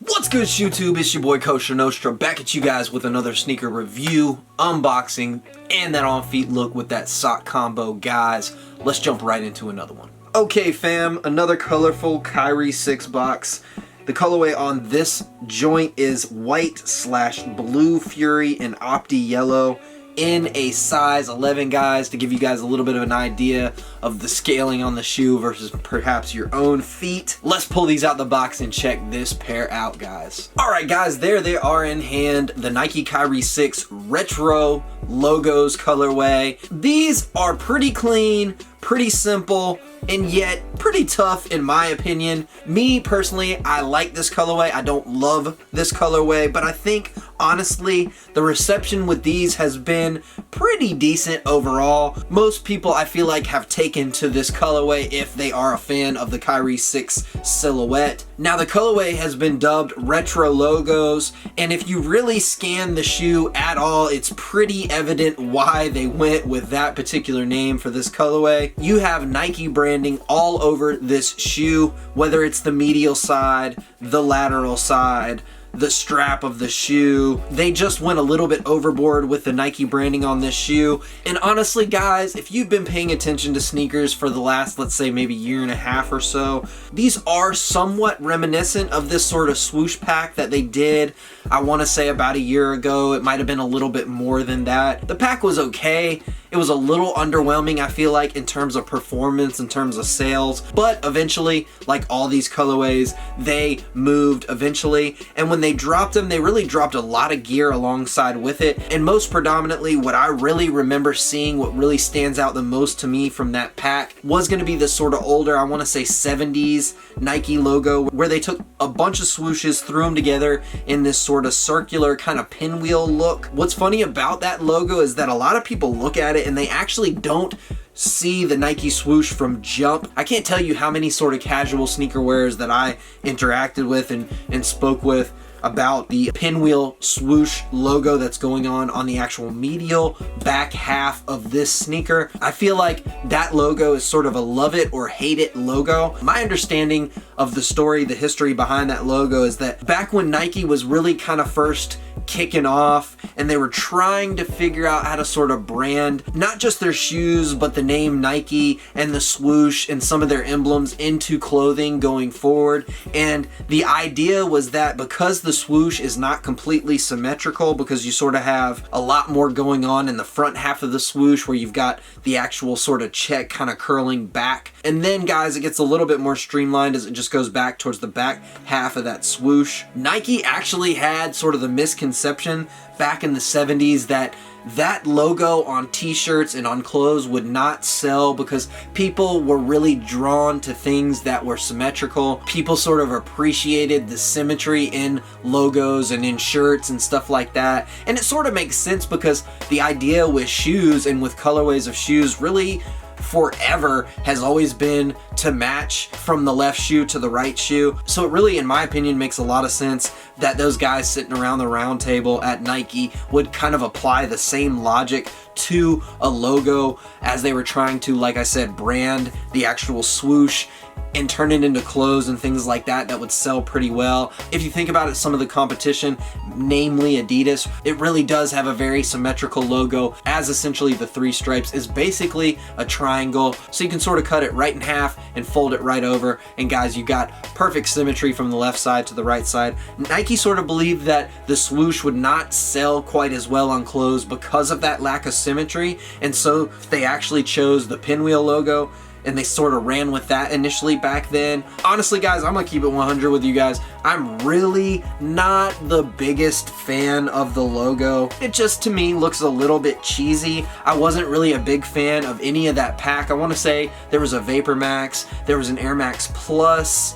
What's good, YouTube? It's your boy Kosher Nostra back at you guys with another sneaker review, unboxing, and that on-feet look with that sock combo, guys. Let's jump right into another one. Okay, fam, another colorful Kyrie 6 box. The colorway on this joint is white/blue fury and opti yellow in a size 11, guys, to give you guys a little bit of an idea of the scaling on the shoe versus perhaps your own feet. Let's pull these out the box and check this pair out, guys. All right, guys, there they are in hand, the Nike Kyrie 6 retro logos colorway. These are pretty clean, pretty simple, and yet pretty tough in my opinion. Me personally, I like this colorway. I don't love this colorway, but I think honestly the reception with these has been pretty decent overall. Most people, I feel like, have taken to this colorway if they are a fan of the Kyrie 6 silhouette. Now, the colorway has been dubbed retro logos, and if you really scan the shoe at all, it's pretty evident why they went with that particular name for this colorway. You have Nike branding all over this shoe, whether it's the medial side, the lateral side, the strap of the shoe. They just went a little bit overboard with the Nike branding on this shoe. And honestly, guys, if you've been paying attention to sneakers for the last, let's say, maybe year and a half or so, these are somewhat reminiscent of this sort of swoosh pack that they did, I want to say, about a year ago. It might have been a little bit more than that. The pack was okay. It was a little underwhelming, I feel like, in terms of performance, in terms of sales, but eventually, like all these colorways, they moved eventually, and when they dropped them, they really dropped a lot of gear alongside with it. And most predominantly, what I really remember seeing, what really stands out the most to me from that pack, was going to be this sort of older, I want to say 70s Nike logo, where they took a bunch of swooshes, threw them together in this sort of circular kind of pinwheel look. What's funny about that logo is that a lot of people look at it and they actually don't see the Nike swoosh from jump. I can't tell you how many sort of casual sneaker wearers that I interacted with and spoke with about the pinwheel swoosh logo that's going on the actual medial back half of this sneaker. I feel like that logo is sort of a love it or hate it logo. My understanding of the story, the history behind that logo, is that back when Nike was really kind of first kicking off and they were trying to figure out how to sort of brand not just their shoes but the name Nike and the swoosh and some of their emblems into clothing going forward. And the idea was that because the swoosh is not completely symmetrical, because you sort of have a lot more going on in the front half of the swoosh where you've got the actual sort of check kind of curling back, and then, guys, it gets a little bit more streamlined as it just goes back towards the back half of that swoosh. Nike actually had sort of the misconception back in the 70s that that logo on t-shirts and on clothes would not sell because people were really drawn to things that were symmetrical. People sort of appreciated the symmetry in logos and in shirts and stuff like that. And it sort of makes sense because the idea with shoes and with colorways of shoes really forever has always been to match from the left shoe to the right shoe. So it really, in my opinion, makes a lot of sense that those guys sitting around the round table at Nike would kind of apply the same logic to a logo as they were trying to, like I said, brand the actual swoosh and turn it into clothes and things like that that would sell pretty well. If you think about it, some of the competition, namely Adidas, it really does have a very symmetrical logo, as essentially the three stripes is basically a triangle, so you can sort of cut it right in half and fold it right over, and guys, you got perfect symmetry from the left side to the right side. Nike sort of believed that the swoosh would not sell quite as well on clothes because of that lack of symmetry, and so they actually chose the pinwheel logo, and they sort of ran with that initially back then. Honestly, guys, I'm gonna keep it 100 with you guys. I'm really not the biggest fan of the logo. It just, to me, looks a little bit cheesy. I wasn't really a big fan of any of that pack. I want to say there was a Vapor Max, there was an Air Max Plus,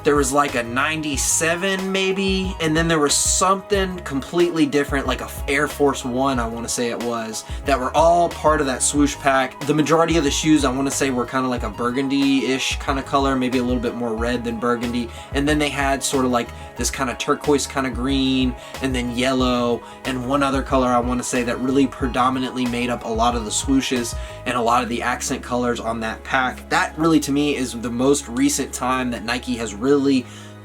there was like a 97 maybe, and then there was something completely different, like a Air Force One, I want to say it was, that were all part of that swoosh pack. The majority of the shoes, I want to say, were kind of like a burgundy-ish kind of color, maybe a little bit more red than burgundy, and then they had sort of like this kind of turquoise kind of green, and then yellow, and one other color I want to say that really predominantly made up a lot of the swooshes and a lot of the accent colors on that pack. That really, to me, is the most recent time that Nike has really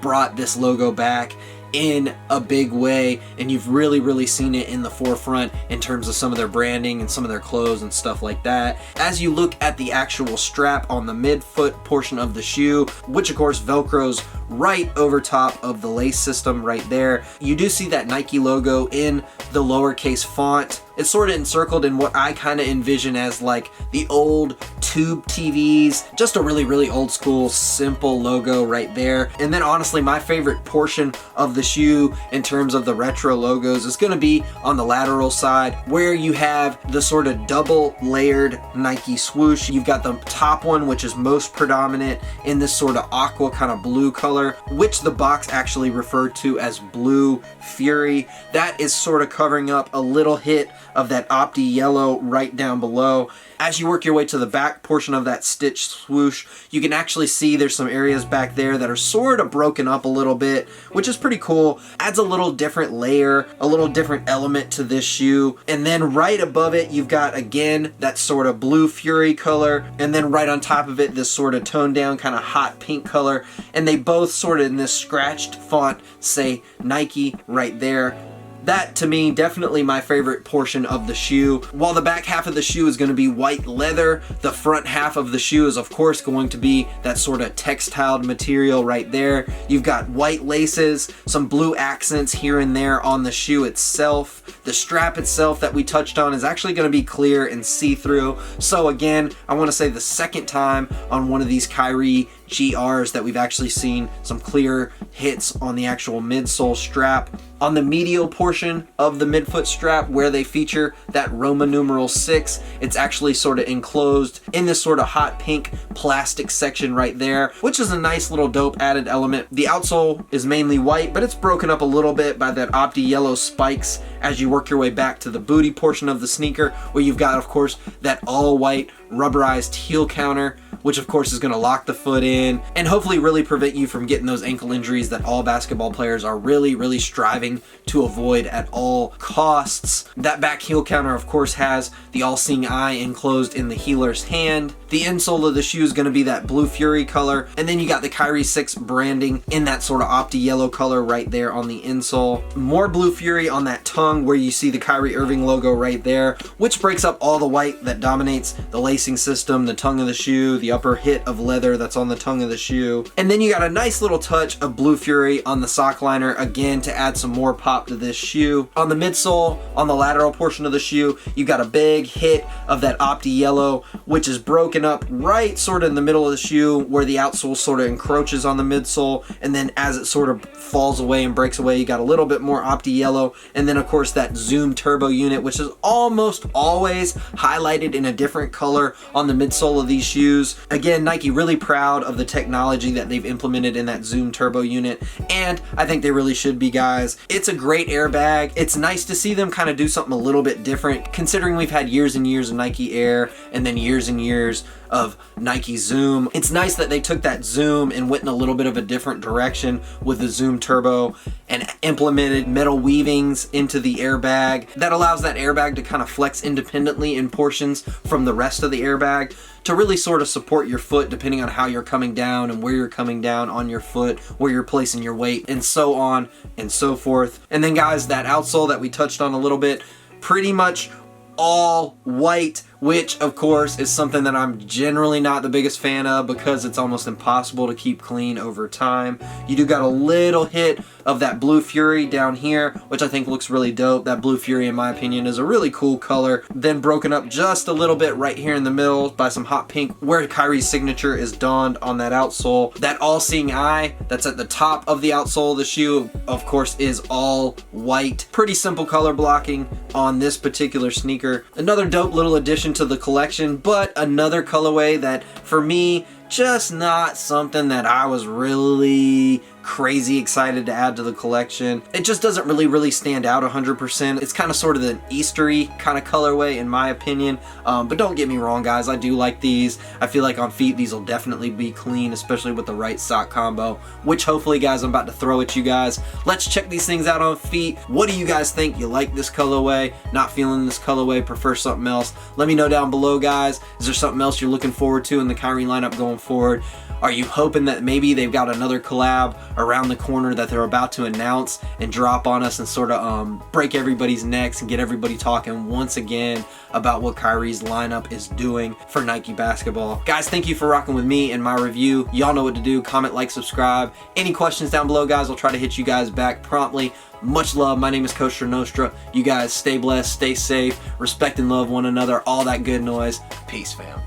brought this logo back in a big way, and you've really seen it in the forefront in terms of some of their branding and some of their clothes and stuff like that. As you look at the actual strap on the midfoot portion of the shoe, which of course velcros right over top of the lace system right there, you do see that Nike logo in the lowercase font. It's sort of encircled in what I kind of envision as like the old tube TVs, just a really old school simple logo right there. And then honestly, my favorite portion of the shoe in terms of the retro logos is going to be on the lateral side, where you have the sort of double layered Nike swoosh. You've got the top one, which is most predominant in this sort of aqua kind of blue color, which the box actually referred to as Blue Fury. That is sort of covering up a little hit of that opti yellow right down below. As you work your way to the back portion of that stitch swoosh, you can actually see there's some areas back there that are sort of broken up a little bit, which is pretty cool. Adds a little different layer, a little different element to this shoe. And then right above it, you've got again that sort of Blue Fury color, and then right on top of it, this sort of toned down kind of hot pink color. And they both sort of in this scratched font say Nike right there. That, to me, definitely my favorite portion of the shoe. While the back half of the shoe is going to be white leather, the front half of the shoe is of course going to be that sort of textiled material right there. You've got white laces, some blue accents here and there on the shoe itself. The strap itself that we touched on is actually going to be clear and see-through. So again, I want to say the second time on one of these Kyrie GRs that we've actually seen some clear hits on the actual midsole strap. On the medial portion of the midfoot strap, where they feature that Roman numeral 6, it's actually sort of enclosed in this sort of hot pink plastic section right there, which is a nice little dope added element. The outsole is mainly white, but it's broken up a little bit by that opti yellow spikes as you work your way back to the booty portion of the sneaker, where you've got of course that all white rubberized heel counter, which of course is going to lock the foot in and hopefully really prevent you from getting those ankle injuries that all basketball players are really striving to avoid at all costs. That back heel counter of course has the all-seeing eye enclosed in the heeler's hand. The insole of the shoe is going to be that Blue Fury color, and then you got the Kyrie 6 branding in that sort of opti yellow color right there on the insole. More Blue Fury on that tongue where you see the Kyrie Irving logo right there, which breaks up all the white that dominates the lacing system, the tongue of the shoe, the upper hit of leather that's on the tongue of the shoe. And then you got a nice little touch of Blue Fury on the sock liner, again to add some more pop to this shoe. On the midsole, on the lateral portion of the shoe, you got a big hit of that opti yellow, which is broken up right sort of in the middle of the shoe where the outsole sort of encroaches on the midsole, and then as it sort of falls away and breaks away, you got a little bit more opti yellow, and then of course that Zoom turbo unit, which is almost always highlighted in a different color on the midsole of these shoes. Again, Nike really proud of the technology that they've implemented in that Zoom turbo unit, and I think they really should be, guys. It's a great airbag. It's nice to see them kind of do something a little bit different, considering we've had years and years of Nike Air and then years and years of Nike Zoom. It's nice that they took that Zoom and went in a little bit of a different direction with the Zoom Turbo and implemented metal weavings into the airbag that allows that airbag to kind of flex independently in portions from the rest of the airbag to really sort of support your foot depending on how you're coming down and where you're coming down on your foot, where you're placing your weight, and so on and so forth. And then guys, that outsole that we touched on a little bit, pretty much all white, which of course is something that I'm generally not the biggest fan of because it's almost impossible to keep clean over time. You do got a little hit of that Blue Fury down here, which I think looks really dope. That Blue Fury, in my opinion, is a really cool color. Then broken up just a little bit right here in the middle by some hot pink where Kyrie's signature is donned on that outsole. That all-seeing eye that's at the top of the outsole of the shoe, of course, is all white. Pretty simple color blocking on this particular sneaker. Another dope little addition to the collection, but another colorway that for me just not something that I was really crazy excited to add to the collection. It just doesn't really stand out 100%. It's kind of sort of an Eastery kind of colorway in my opinion, but don't get me wrong guys, I do like these. I feel like on feet these will definitely be clean, especially with the right sock combo, which hopefully guys I'm about to throw at you guys. Let's check these things out on feet. What do you guys think? You like this colorway? Not feeling this colorway? Prefer something else? Let me know down below guys. Is there something else you're looking forward to in the Kyrie lineup going forward? Are you hoping that maybe they've got another collab around the corner that they're about to announce and drop on us and sort of break everybody's necks and get everybody talking once again about what Kyrie's lineup is doing for Nike basketball. Guys, thank you for rocking with me and my review. Y'all know what to do. Comment, like, subscribe. Any questions down below, guys, I'll try to hit you guys back promptly. Much love. My name is Coach Nostra. You guys stay blessed, stay safe, respect and love one another, all that good noise. Peace, fam.